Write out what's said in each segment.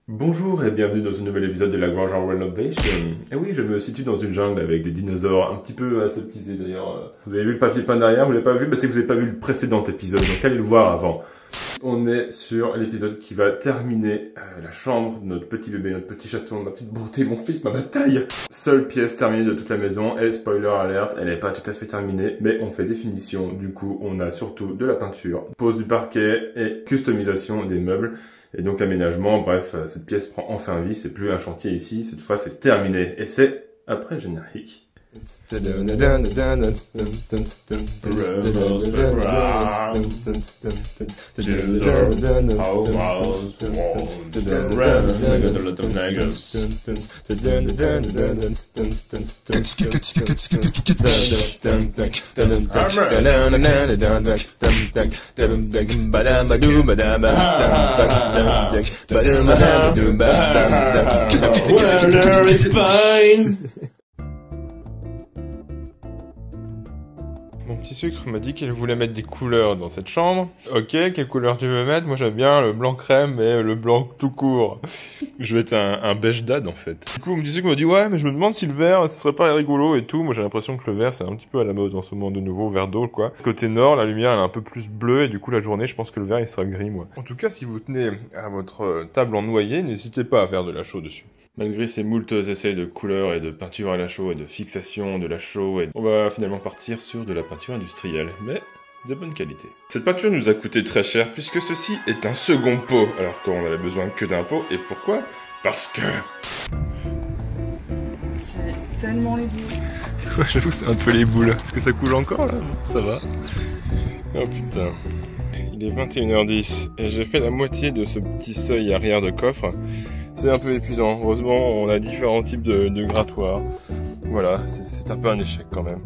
Bonjour et bienvenue dans un nouvel épisode de la Grange en Renovation. Et oui, je me situe dans une jungle avec des dinosaures un petit peu aseptisés d'ailleurs. Vous avez vu le papier peint derrière, vous l'avez pas vu? Bah c'est que vous avez pas vu le précédent épisode, donc allez le voir avant. On est sur l'épisode qui va terminer la chambre de notre petit bébé, notre petit château, ma petite beauté, mon fils, ma bataille. Seule pièce terminée de toute la maison, et spoiler alert, elle n'est pas tout à fait terminée, mais on fait des finitions, du coup on a surtout de la peinture, pose du parquet et customisation des meubles. Et donc aménagement, bref, cette pièce prend enfin vie, c'est plus un chantier ici, cette fois c'est terminé. Et c'est après le générique. Weather is fine. Mon petit sucre m'a dit qu'elle voulait mettre des couleurs dans cette chambre. Ok, quelle couleur tu veux mettre? Moi j'aime bien le blanc crème et le blanc tout court. Je vais être un beige dad en fait. Du coup mon petit sucre m'a dit ouais mais je me demande si le vert ce serait pas rigolo et tout. Moi j'ai l'impression que le vert c'est un petit peu à la mode en ce moment de nouveau, vert d'eau quoi. Côté nord la lumière elle est un peu plus bleue et du coup la journée je pense que le vert il sera gris moi. En tout cas si vous tenez à votre table en noyer, n'hésitez pas à faire de la chaux dessus. Malgré ces moultes essais de couleurs et de peinture à la chaux et de fixation de la chaux, on va finalement partir sur de la peinture industrielle, mais de bonne qualité. Cette peinture nous a coûté très cher puisque ceci est un second pot, alors qu'on avait besoin que d'un pot. Et pourquoi? Parce que... C'est tellement les boules. Ouais, j'avoue c'est un peu les boules. Est-ce que ça coule encore là? Ça va. Oh putain. Il est 21h10 et j'ai fait la moitié de ce petit seuil arrière de coffre. C'est un peu épuisant. Heureusement, on a différents types de grattoirs. Voilà, c'est un peu un échec quand même.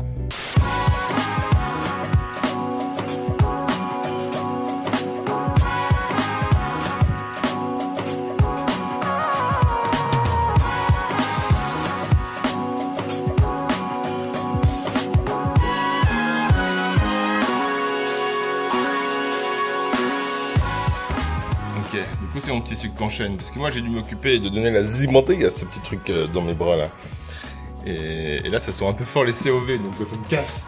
Ok, du coup c'est mon petit sucre qu'enchaîne, parce que moi j'ai dû m'occuper de donner la zimonté à ce petit truc dans mes bras là. Et là ça sent un peu fort les COV, donc je me casse.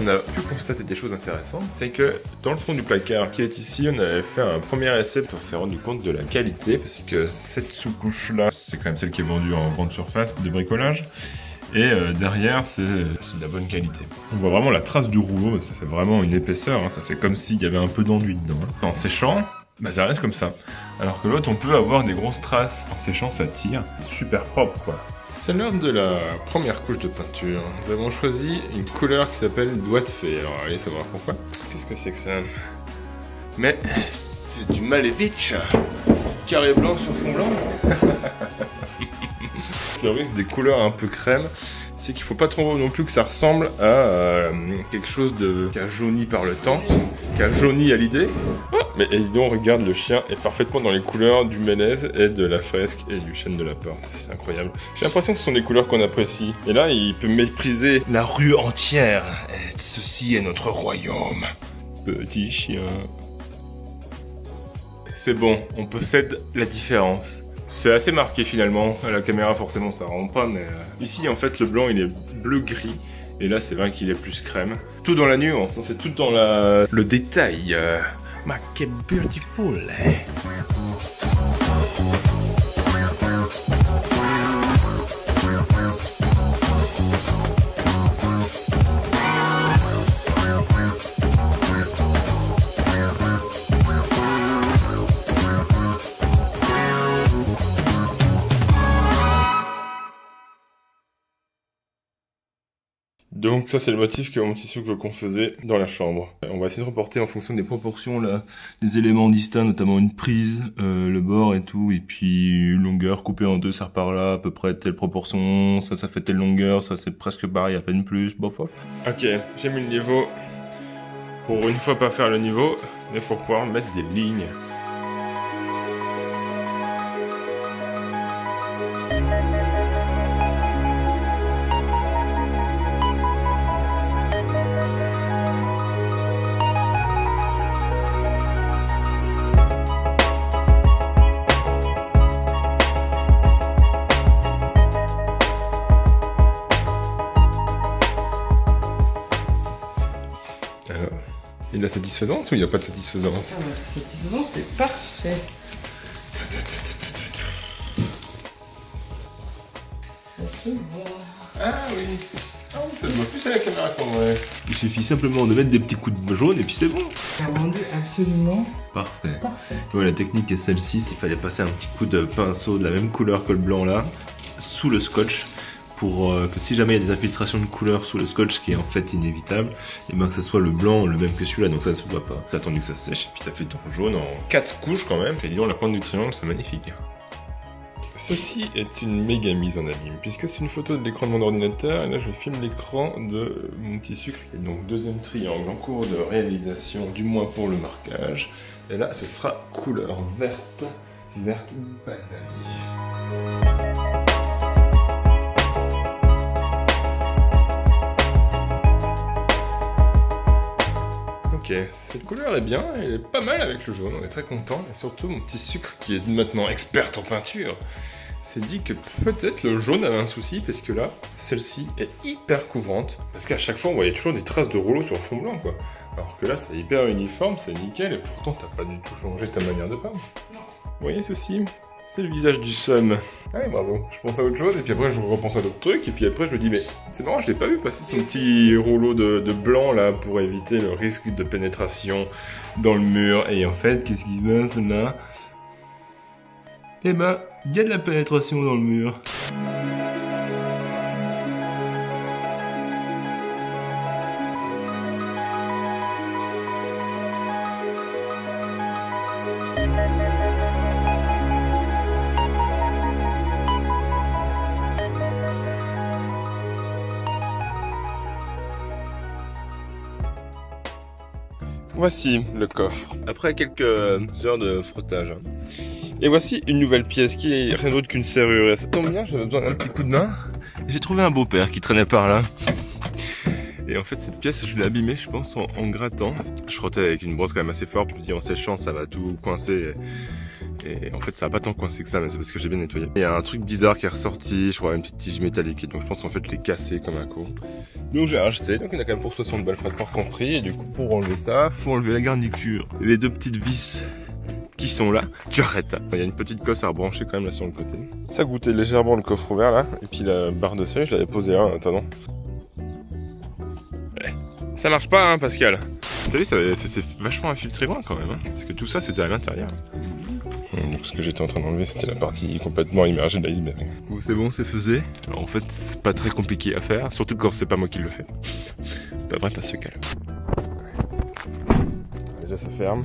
On a pu constater des choses intéressantes, c'est que dans le fond du placard qui est ici, on avait fait un premier essai, on s'est rendu compte de la qualité, parce que cette sous-couche là, c'est quand même celle qui est vendue en grande surface de bricolage, et derrière c'est de la bonne qualité. On voit vraiment la trace du rouleau, ça fait vraiment une épaisseur, hein, ça fait comme s'il y avait un peu d'enduit dedans. Hein. En séchant, bah ça reste comme ça, alors que l'autre on peut avoir des grosses traces, en séchant ça tire, super propre quoi. C'est l'heure de la première couche de peinture. Nous avons choisi une couleur qui s'appelle doigt de fée. Alors allez savoir pourquoi. Qu'est-ce que c'est que ça? Mais c'est du Malevich. Carré blanc sur fond blanc. Le risque des couleurs un peu crème, c'est qu'il faut pas trop non plus que ça ressemble à quelque chose qui a jauni par le temps, qui a jauni à l'idée. Oh, mais et donc regarde, le chien est parfaitement dans les couleurs du Ménez et de la fresque et du chêne de la porte. C'est incroyable. J'ai l'impression que ce sont des couleurs qu'on apprécie. Et là, il peut mépriser la rue entière. Et ceci est notre royaume. Petit chien. C'est bon, on possède la différence. C'est assez marqué finalement, à la caméra forcément ça rend pas, mais ici en fait le blanc il est bleu-gris, et là c'est vrai qu'il est plus crème. Tout dans la nuance, hein, c'est tout dans le détail. Ma que beautiful. Donc ça c'est le motif que mon petit sucre confaisait dans la chambre. On va essayer de reporter en fonction des proportions là, des éléments distincts, notamment une prise, le bord et tout, et puis une longueur coupée en deux, ça repart là, à peu près telle proportion, ça fait telle longueur, ça c'est presque pareil, à peine plus, bof. Ok, j'ai mis le niveau. Pour une fois pas faire le niveau, mais pour pouvoir mettre des lignes. Et de la satisfaisance ou il n'y a pas de satisfaisance? Ah ouais, satisfaisant, c'est parfait. Ça se voit. Ah oui. Ah oui, ça se voit plus à la caméra qu'en vrai. Il suffit simplement de mettre des petits coups de jaune et puis c'est bon. C'est rendu absolument Parfait. parfait. Ouais, la technique est celle-ci, il fallait passer un petit coup de pinceau de la même couleur que le blanc là, sous le scotch, pour que si jamais il y a des infiltrations de couleur sous le scotch, ce qui est en fait inévitable, et ben que ça soit le blanc le même que celui-là, donc ça ne se voit pas. T'as attendu que ça sèche, et puis t'as fait ton jaune en 4 couches quand même, et disons la pointe du triangle, c'est magnifique. Ceci est une méga mise en abîme, puisque c'est une photo de l'écran de mon ordinateur, et là je filme l'écran de mon petit sucre. Et donc deuxième triangle en cours de réalisation, du moins pour le marquage. Et là ce sera couleur verte bananier. Ok, cette couleur est bien, elle est pas mal avec le jaune, on est très content. Et surtout mon petit sucre qui est maintenant experte en peinture s'est dit que peut-être le jaune avait un souci, parce que là, celle-ci est hyper couvrante. Parce qu'à chaque fois on voyait toujours des traces de rouleau sur le fond blanc quoi. Alors que là c'est hyper uniforme, c'est nickel, et pourtant t'as pas du tout changé ta manière de peindre. Non. Vous voyez ceci? C'est le visage du seum. Ah ouais, bravo. Je pense à autre chose, et puis après je repense à d'autres trucs, et puis après je me dis, mais c'est marrant, je l'ai pas vu passer son petit rouleau de blanc là pour éviter le risque de pénétration dans le mur. Et en fait, qu'est-ce qui se passe là? Eh ben, il y a de la pénétration dans le mur. Voici le coffre, après quelques heures de frottage. Et voici une nouvelle pièce qui est rien d'autre qu'une serrure. Et ça tombe bien, j'avais besoin d'un petit coup de main. Et j'ai trouvé un beau-père qui traînait par là. Et en fait cette pièce je l'ai abîmée je pense en grattant. Je frottais avec une brosse quand même assez forte, je me dis en séchant ça va tout coincer. Et en fait ça va pas tant coincé que ça, mais c'est parce que j'ai bien nettoyé. Il y a un truc bizarre qui est ressorti, je crois une petite tige métallique, et donc je pense en fait les casser comme un con. Donc j'ai racheté, donc il y en a quand même pour 60 balles frais de port compris, et du coup pour enlever ça, faut enlever la garniture. Les deux petites vis qui sont là, tu arrêtes. Il y a une petite cosse à rebrancher quand même là sur le côté. Ça goûtait légèrement le coffre ouvert là, et puis la barre de seuil je l'avais posée là en attendant. Ouais. Ça marche pas hein Pascal. T'as vu, c'est vachement infiltré loin quand même, hein, parce que tout ça c'était à l'intérieur. Donc ce que j'étais en train d'enlever c'était la partie complètement immergée de l'iceberg. Bon, c'est bon, c'est faisé. Alors en fait c'est pas très compliqué à faire, surtout quand c'est pas moi qui le fais. Pas vrai, pas se calme. Déjà ça ferme.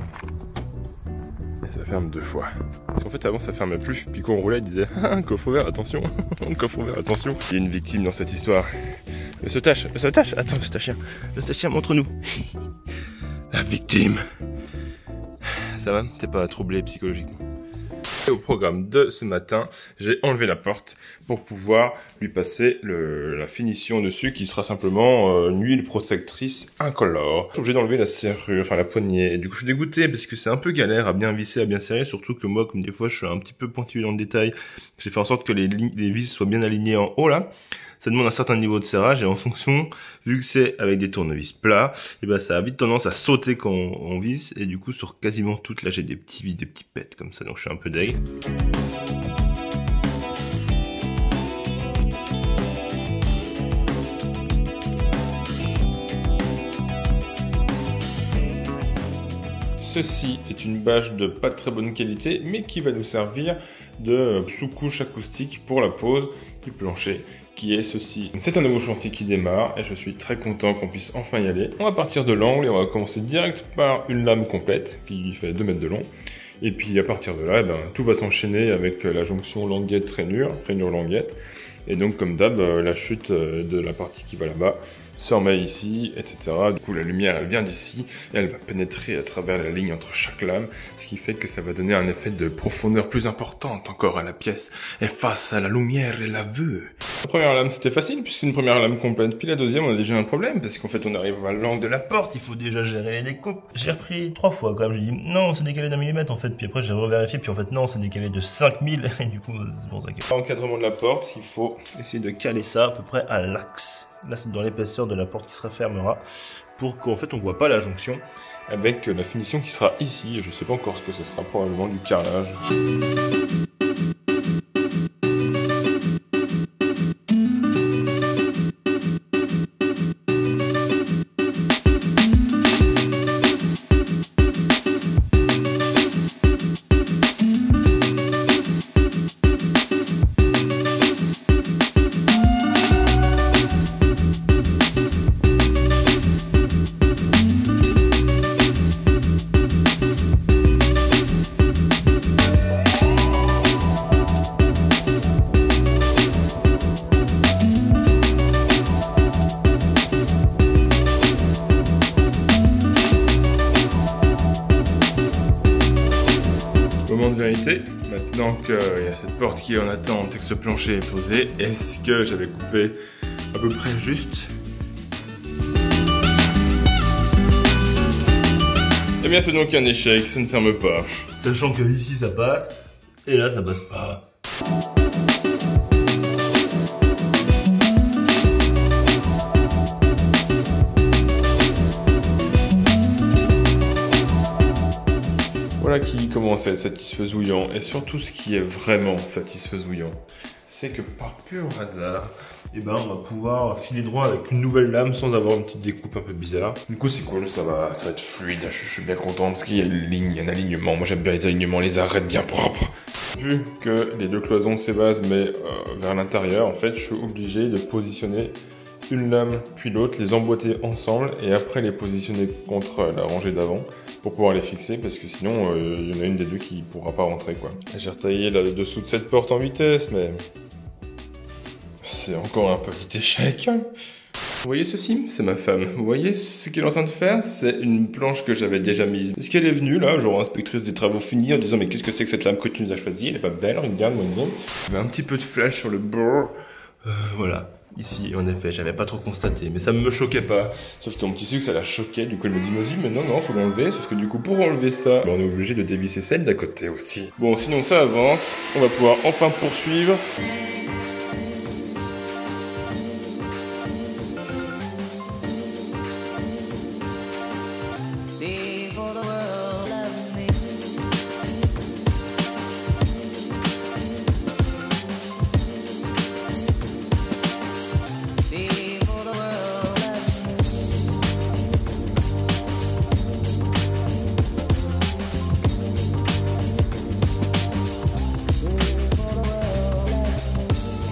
Et ça ferme 2 fois. Parce qu'en fait avant ça fermait plus. Puis quand on roulait il disait ah, coffre ouvert, attention. Coffre ouvert, attention. Il y a une victime dans cette histoire. Le Eustache, attends, Eustachien, montre-nous. La victime. Ça va? T'es pas troublé psychologiquement? Au programme de ce matin, j'ai enlevé la porte pour pouvoir lui passer la finition dessus qui sera simplement une huile protectrice incolore. Je suis obligé d'enlever la serrure, enfin la poignée, et du coup je suis dégoûté parce que c'est un peu galère à bien visser, à bien serrer, surtout que moi comme des fois je suis un petit peu pointilleux dans le détail, j'ai fait en sorte que les vis soient bien alignées en haut là. Ça demande un certain niveau de serrage, et en fonction, vu que c'est avec des tournevis plats, et ben ça a vite tendance à sauter quand on visse, et du coup sur quasiment toutes là j'ai des petits pets comme ça, donc je suis un peu deg. Ceci est une bâche de pas très bonne qualité, mais qui va nous servir de sous-couche acoustique pour la pose du plancher, qui est ceci. C'est un nouveau chantier qui démarre, et je suis très content qu'on puisse enfin y aller. On va partir de l'angle, et on va commencer direct par une lame complète, qui fait 2 mètres de long. Et puis à partir de là, tout va s'enchaîner avec la jonction languette-rainure, rainure-languette. Et donc comme d'hab, la chute de la partie qui va là-bas se remet ici, etc. Du coup la lumière elle vient d'ici, et elle va pénétrer à travers la ligne entre chaque lame, ce qui fait que ça va donner un effet de profondeur plus importante encore à la pièce, et face à la lumière et la vue. La première lame c'était facile puisque c'est une première lame complète, puis la deuxième on a déjà un problème parce qu'en fait on arrive à l'angle de la porte, il faut déjà gérer les découpes. J'ai repris 3 fois quand même, j'ai dit non c'est décalé d'1 millimètre en fait, puis après j'ai revérifié, puis en fait non c'est décalé de 5000, et du coup c'est pour ça que... Encadrement de la porte, il faut essayer de caler ça à peu près à l'axe. Là c'est dans l'épaisseur de la porte qui se refermera, pour qu'en fait on voit pas la jonction, avec la finition qui sera ici. Je sais pas encore ce que ce sera, probablement du carrelage. Moment de vérité, maintenant qu'il y a cette porte qui est en attente et que ce plancher est posé, est-ce que j'avais coupé à peu près juste? Eh bien c'est donc un échec, ça ne ferme pas. Sachant que ici ça passe, et là ça passe pas. Voilà qui commence à être satisfaisouillant, et surtout ce qui est vraiment satisfaisouillant, c'est que par pur hasard, eh ben, on va pouvoir filer droit avec une nouvelle lame sans avoir une petite découpe un peu bizarre. Du coup c'est cool, ça va être fluide, je suis bien content parce qu'il y a une ligne, il y a un alignement, moi j'aime bien les alignements, les arêtes bien propres. Vu que les deux cloisons s'évasent mais vers l'intérieur, en fait je suis obligé de positionner une lame puis l'autre, les emboîter ensemble et après les positionner contre la rangée d'avant pour pouvoir les fixer parce que sinon il y en a une des deux qui pourra pas rentrer quoi. J'ai retaillé là le dessous de cette porte en vitesse mais c'est encore un petit échec. Vous voyez ceci? C'est ma femme. Vous voyez ce qu'elle est en train de faire? C'est une planche que j'avais déjà mise. Est-ce qu'elle est venue là, genre inspectrice des travaux finis, en disant mais qu'est-ce que c'est que cette lame que tu nous as choisie? Elle est pas belle, regarde-moi une. Il y avait un petit peu de flash sur le bord. Voilà. Ici, en effet, j'avais pas trop constaté, mais ça me choquait pas. Sauf que mon petit sucre, ça la choquait. Du coup, elle me dit, vas-y, mais non, faut l'enlever. Sauf que du coup, pour enlever ça, on est obligé de dévisser celle d'à côté aussi. Bon, sinon ça avance. On va pouvoir enfin poursuivre.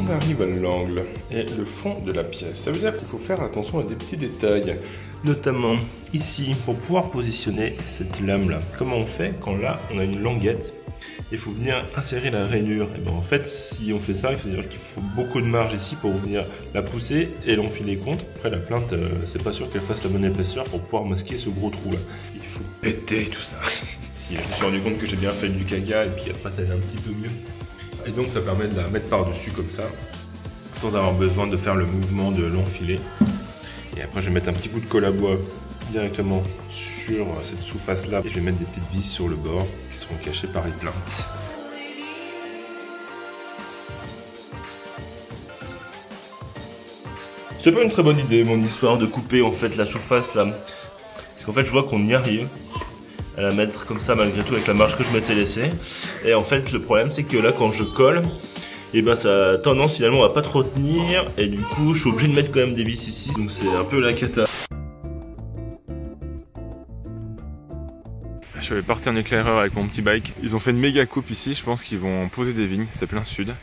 On arrive à l'angle et le fond de la pièce. Ça veut dire qu'il faut faire attention à des petits détails. Notamment ici, pour pouvoir positionner cette lame-là. Comment on fait quand là, on a une languette? Il faut venir insérer la rainure. Et ben en fait, si on fait ça, il faut dire qu'il faut beaucoup de marge ici pour venir la pousser et l'enfiler contre. Après, la plainte, c'est pas sûr qu'elle fasse la bonne épaisseur pour pouvoir masquer ce gros trou-là. Il faut péter tout ça. Si je me suis rendu compte que j'ai bien fait du caca et puis après, ça allait un petit peu mieux. Et donc ça permet de la mettre par-dessus comme ça, sans avoir besoin de faire le mouvement de l'enfiler. Et après je vais mettre un petit bout de colle à bois directement sur cette sous-face là. Et je vais mettre des petites vis sur le bord qui seront cachées par les plaintes. C'est pas une très bonne idée mon histoire de couper en fait la sous-face là. Parce qu'en fait je vois qu'on y arrive à la mettre comme ça malgré tout avec la marge que je m'étais laissée. Et en fait le problème c'est que là quand je colle, et ben ça a tendance finalement à pas trop tenir et du coup je suis obligé de mettre quand même des vis ici, donc c'est un peu la cata. Je vais partir en éclaireur avec mon petit bike. Ils ont fait une méga coupe ici, je pense qu'ils vont poser des vignes, c'est plein sud.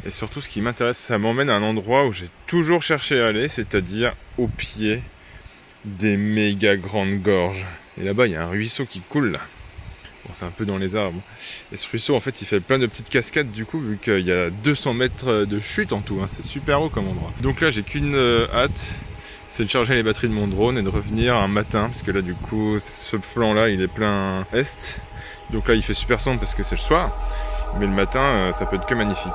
Et surtout ce qui m'intéresse, ça m'emmène à un endroit où j'ai toujours cherché à aller, c'est-à-dire au pied des méga grandes gorges. Et là-bas, il y a un ruisseau qui coule là. Bon, c'est un peu dans les arbres. Et ce ruisseau, en fait, il fait plein de petites cascades du coup, vu qu'il y a 200 mètres de chute en tout. Hein. C'est super haut comme endroit. Donc là, j'ai qu'une hâte, c'est de charger les batteries de mon drone et de revenir un matin. Parce que là, du coup, ce flanc-là, il est plein est. Donc là, il fait super sombre parce que c'est le soir. Mais le matin, ça peut être que magnifique.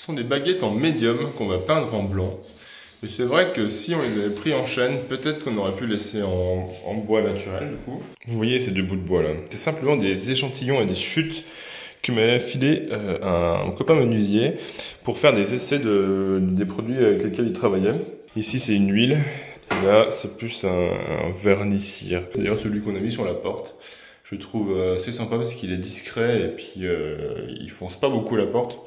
Ce sont des baguettes en médium qu'on va peindre en blanc. Et c'est vrai que si on les avait pris en chêne, peut-être qu'on aurait pu laisser en bois naturel du coup. Vous voyez ces deux bouts de bois là. C'est simplement des échantillons et des chutes que m'avait filé un copain menuisier pour faire des essais des produits avec lesquels il travaillait. Ici c'est une huile, et là c'est plus un vernis cire. C'est d'ailleurs celui qu'on a mis sur la porte. Je le trouve assez sympa parce qu'il est discret et puis il fonce pas beaucoup la porte.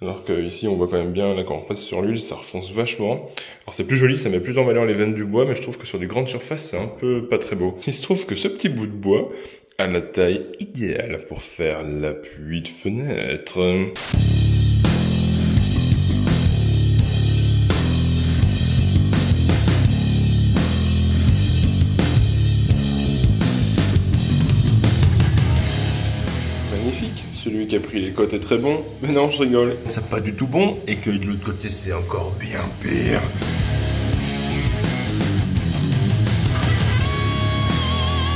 Alors qu'ici on voit quand même bien, là quand on passe sur l'huile, ça refonce vachement. Alors c'est plus joli, ça met plus en valeur les veines du bois, mais je trouve que sur des grandes surfaces c'est un peu pas très beau. Il se trouve que ce petit bout de bois a la taille idéale pour faire l'appui de fenêtre. Magnifique, celui qui a pris les côtes est très bon, mais non je rigole. C'est pas du tout bon et que de l'autre côté c'est encore bien pire.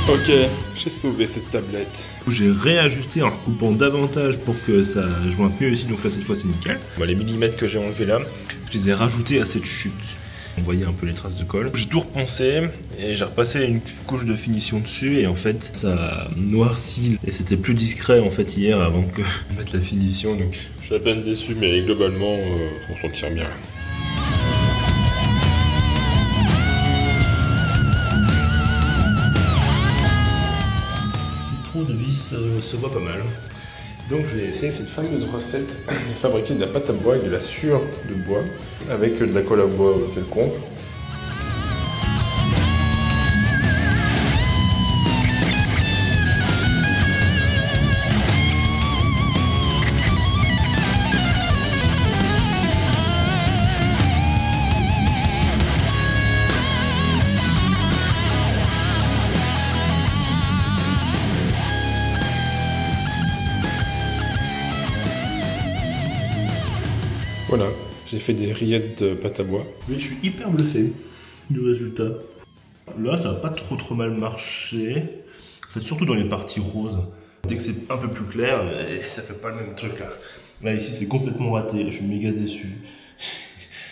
Ok, j'ai sauvé cette tablette. J'ai réajusté en coupant davantage pour que ça jointe mieux ici, donc là cette fois c'est nickel. Les millimètres que j'ai enlevés là, je les ai rajoutés à cette chute. On voyait un peu les traces de colle. J'ai tout repensé et j'ai repassé une couche de finition dessus et en fait ça noircit et c'était plus discret en fait hier avant que je mette la finition, donc Je suis à peine déçu, mais globalement, on s'en tire bien. citron de vis se voit pas mal. Donc je vais essayer cette fameuse recette de fabriquer de la pâte à bois avec de la sciure de bois, avec de la colle à bois quelconque. Voilà, j'ai fait des rillettes de pâte à bois. Mais je suis hyper bluffé du résultat. Là, ça va pas trop mal marcher. En fait, surtout dans les parties roses. Dès que c'est un peu plus clair, ça fait pas le même truc là. Là, ici, c'est complètement raté. Je suis méga déçu.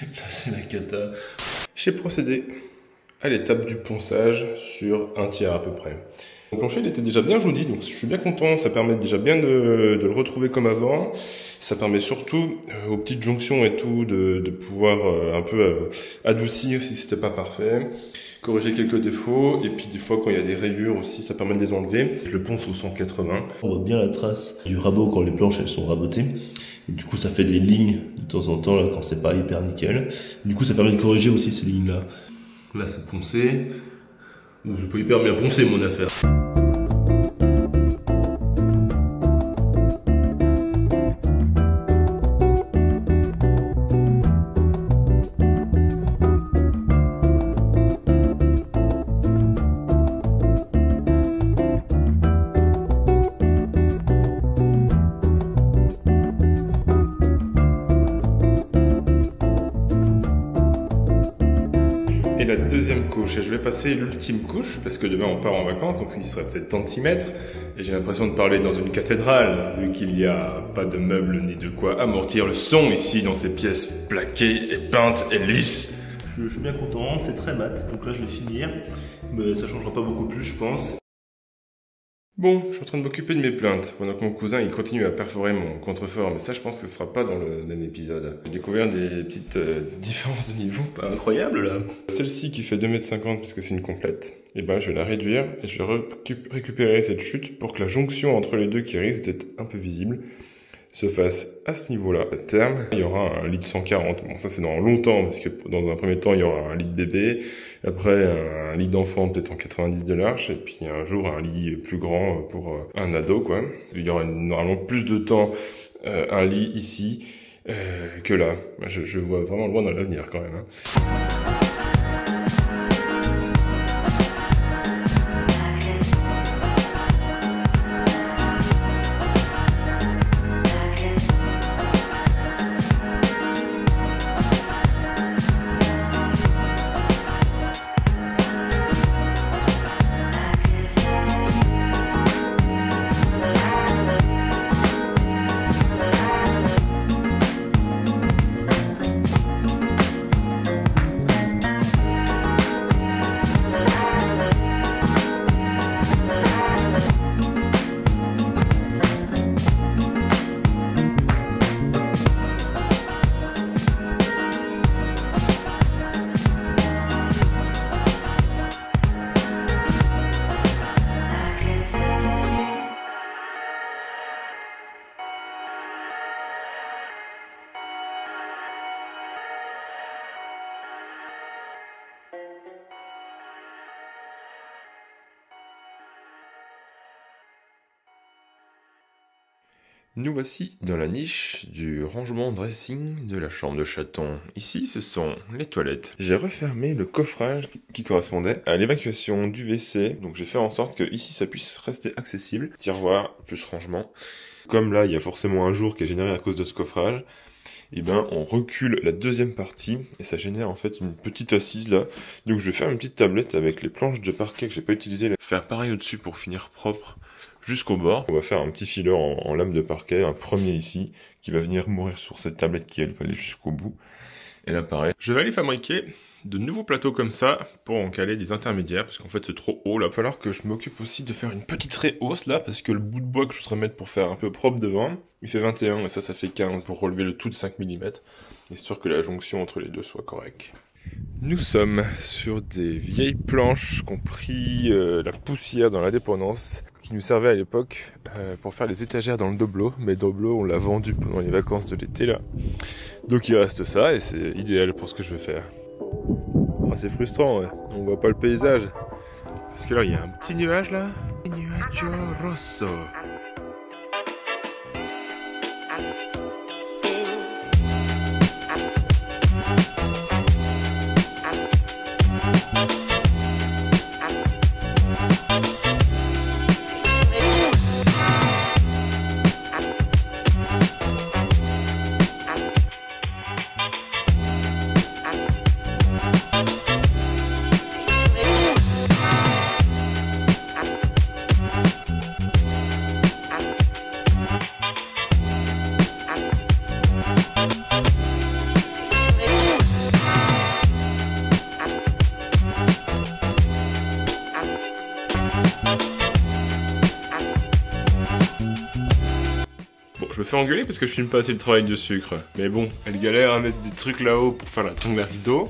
Là, c'est la cata. J'ai procédé à l'étape du ponçage sur un tiers à peu près. Le plancher il était déjà bien jauni, donc je suis bien content. Ça permet déjà bien de le retrouver comme avant. Ça permet surtout aux petites jonctions et tout de pouvoir un peu adoucir si c'était pas parfait, corriger quelques défauts et puis des fois quand il y a des rayures aussi ça permet de les enlever. Je le ponce au 180. On voit bien la trace du rabot quand les planches elles sont rabotées. Et du coup ça fait des lignes de temps en temps là quand c'est pas hyper nickel. Et du coup ça permet de corriger aussi ces lignes là. Là c'est poncé. Je peux hyper bien poncer mon affaire. Et la deuxième couche, et je vais passer l'ultime couche, parce que demain on part en vacances, donc il serait peut-être temps de s'y mettre. Et j'ai l'impression de parler dans une cathédrale, vu qu'il n'y a pas de meubles ni de quoi amortir le son ici dans ces pièces plaquées et peintes et lisses. Je suis bien content, c'est très mat, donc là je vais finir, mais ça changera pas beaucoup plus je pense. Bon, je suis en train de m'occuper de mes plaintes, pendant que mon cousin il continue à perforer mon contrefort, mais ça je pense que ce sera pas dans le même épisode. J'ai découvert des petites différences de niveau. Pas incroyable là. Celle-ci qui fait 2,50 m puisque c'est une complète, et ben je vais la réduire et je vais récupérer cette chute pour que la jonction entre les deux qui risque d'être un peu visible se fasse à ce niveau-là. À terme, il y aura un lit de 140. Bon, ça c'est dans longtemps, parce que dans un premier temps, il y aura un lit de bébé, après un lit d'enfant peut-être en 90 de large, et puis un jour un lit plus grand pour un ado, quoi. Il y aura normalement plus de temps un lit ici que là. Je vois vraiment loin dans l'avenir quand même. Hein. Nous voici dans la niche du rangement dressing de la chambre de chaton. Ici, ce sont les toilettes. J'ai refermé le coffrage qui correspondait à l'évacuation du WC. Donc j'ai fait en sorte que ici, ça puisse rester accessible. Tiroir plus rangement. Comme là, il y a forcément un jour qui est généré à cause de ce coffrage, et ben on recule la deuxième partie et ça génère en fait une petite assise là. Donc je vais faire une petite tablette avec les planches de parquet que j'ai pas utilisées. Faire pareil au-dessus pour finir propre. Jusqu'au bord, on va faire un petit filer en lame de parquet, un premier ici, qui va venir mourir sur cette tablette qui elle va aller jusqu'au bout. Et là pareil, je vais aller fabriquer de nouveaux plateaux comme ça pour en caler des intermédiaires, parce qu'en fait c'est trop haut là. Il va falloir que je m'occupe aussi de faire une petite rehausse là, parce que le bout de bois que je voudrais mettre pour faire un peu propre devant, il fait 21 et ça fait 15 pour relever le tout de 5 mm. Et sûr que la jonction entre les deux soit correcte. Nous sommes sur des vieilles planches qui ont pris la poussière dans la dépendance, qui nous servait à l'époque pour faire les étagères dans le Doblo. Mais Doblo, on l'a vendu pendant les vacances de l'été là. Donc il reste ça et c'est idéal pour ce que je veux faire. Oh, c'est frustrant, ouais. On voit pas le paysage. Parce que là, il y a un petit nuage là. Nuaggio rosso. Bon, je me fais engueuler parce que je filme pas assez le travail de sucre. Mais bon, elle galère à mettre des trucs là-haut pour faire la tongue à rideau.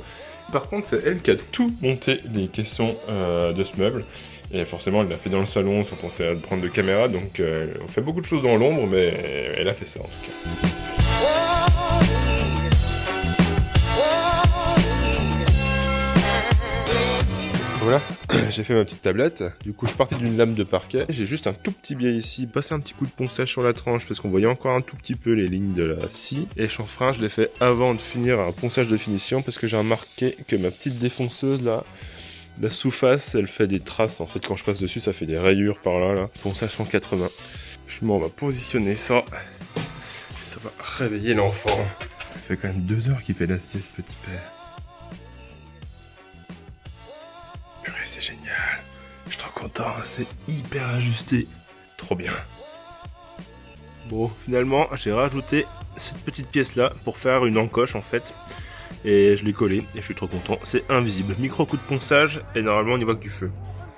Par contre, c'est elle qui a tout monté les caissons de ce meuble. Et forcément, elle l'a fait dans le salon sans penser à prendre de caméra. Donc, on fait beaucoup de choses dans l'ombre, mais elle a fait ça en tout cas. Voilà, j'ai fait ma petite tablette. Du coup, je partais d'une lame de parquet. J'ai juste un tout petit biais ici. Passé un petit coup de ponçage sur la tranche parce qu'on voyait encore un tout petit peu les lignes de la scie. Et le chanfrein, je l'ai fait avant de finir un ponçage de finition parce que j'ai remarqué que ma petite défonceuse là, la sous-face, elle fait des traces. En fait, quand je passe dessus, ça fait des rayures par là, là. Ponçage 180. On va positionner ça. Ça va réveiller l'enfant. Ça fait quand même 2 heures qu'il fait la sieste, petit père. C'est génial, je suis trop content, c'est hyper ajusté, trop bien. Bon, finalement, j'ai rajouté cette petite pièce là pour faire une encoche en fait. Et je l'ai collé et je suis trop content, c'est invisible. Micro coup de ponçage et normalement on n'y voit que du feu.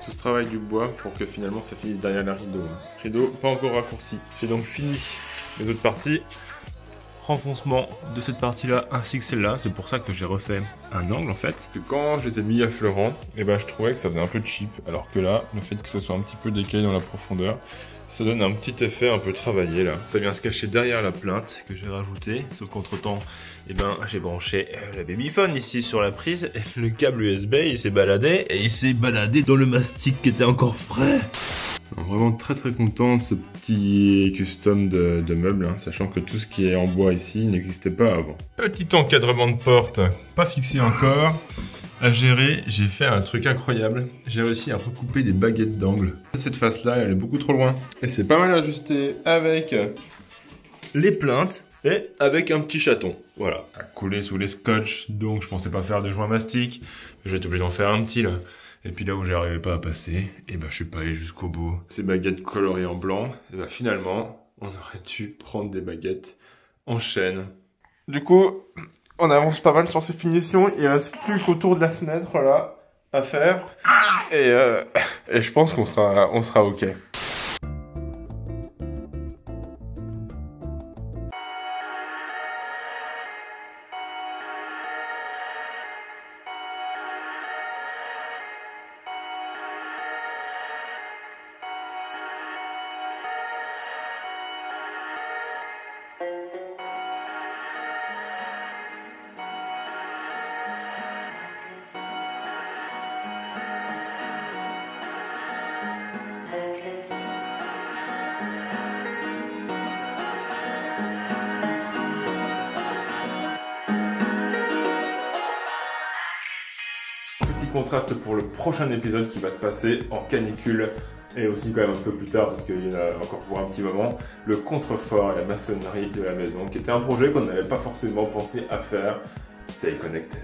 Tout ce travail du bois pour que finalement ça finisse derrière la rideau. Rideau pas encore raccourci. J'ai donc fini les autres parties. Renfoncement de cette partie là ainsi que celle-là, c'est pour ça que j'ai refait un angle en fait. Que quand je les ai mis à fleurant, et ben je trouvais que ça faisait un peu cheap, alors que là, le fait que ce soit un petit peu décalé dans la profondeur, ça donne un petit effet un peu travaillé là. Ça vient se cacher derrière la plainte que j'ai rajoutée, sauf qu'entre temps, et ben j'ai branché la babyphone ici sur la prise, et le câble USB il s'est baladé, et il s'est baladé dans le mastic qui était encore frais. Vraiment très content de ce petit custom de meubles, hein, sachant que tout ce qui est en bois ici n'existait pas avant. Petit encadrement de porte, pas fixé encore, à gérer. J'ai fait un truc incroyable, j'ai réussi à recouper des baguettes d'angle. Cette face là elle est beaucoup trop loin, et c'est pas mal ajusté avec les plaintes et avec un petit chaton. Voilà, à couler sous les scotch, donc je pensais pas faire de joint mastic, mais j'ai été obligé d'en faire un petit là. Et puis là où j'arrivais pas à passer, et ben je suis pas allé jusqu'au bout. Ces baguettes colorées en blanc, et ben finalement, on aurait dû prendre des baguettes en chêne. Du coup, on avance pas mal sur ces finitions, il reste plus qu'autour de la fenêtre là, à faire. Et je pense qu'on sera ok. contraste pour le prochain épisode qui va se passer en canicule et aussi quand même un peu plus tard parce qu'il y en a encore pour un petit moment, le contrefort et la maçonnerie de la maison qui était un projet qu'on n'avait pas forcément pensé à faire. Stay connected.